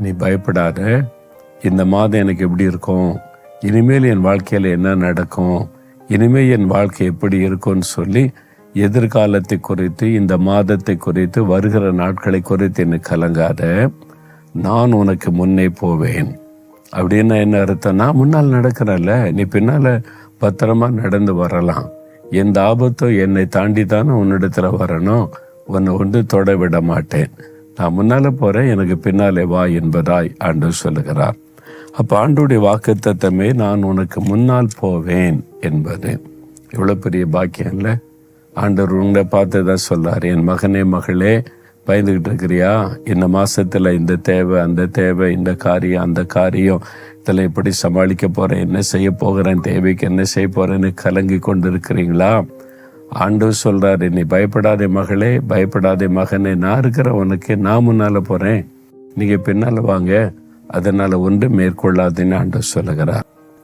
நீ பயப்படாத, இந்த மாதம் எனக்கு எப்படி இருக்கும், இனிமேல் என் வாழ்க்கையில் என்ன நடக்கும், இனிமேல் என் வாழ்க்கை எப்படி இருக்கும்னு சொல்லி எதிர்காலத்தை குறித்து, இந்த மாதத்தை குறித்து, வருகிற நாட்களை குறித்து எனக்கு கலங்காத, நான் உனக்கு முன்னே போவேன். அப்படின்னா என்ன அர்த்தம்னா, முன்னால் நடக்கிறல்ல, நீ பின்னால் பத்திரமா நடந்து வரலாம். எந்த ஆபத்தும் என்னை தாண்டி தானே உன்னிடத்துல வரணும், உன்னை ஒன்று தொட விட மாட்டேன். நான் முன்னால் போகிறேன், எனக்கு பின்னாலே வா என்பதாய் ஆண்டவர் சொல்லுகிறார். அப்போ ஆண்டவருடைய வாக்குத்தத்தமே நான் உனக்கு முன்னால் போவேன் என்பது எவ்வளோ பெரிய பாக்கியம் இல்லை? ஆண்டவர் உங்களை பார்த்து தான் சொல்றார், என் மகனே மகளே பயந்துக்கிட்டு இருக்கிறியா, இந்த மாசத்துல இந்த தேவை அந்த தேவை, இந்த காரியம் அந்த காரியம், இதில் எப்படி சமாளிக்க போகிறேன், என்ன செய்ய போகிறேன், தேவைக்கு என்ன செய்ய போகிறேன்னு கலங்கி கொண்டு இருக்கிறீங்களா? ஆண்டவர் சொல்றாரு, நீ பயப்படாதே மகளே, பயப்படாதே மகனே, நான் இருக்கிற உனக்கு, நான் முன்னால் போகிறேன், நீங்கள் பின்னால் வாங்க, அதனால் ஒன்று மேற்கொள்ளாதுன்னு ஆண்டவர் சொல்லுகிறார்.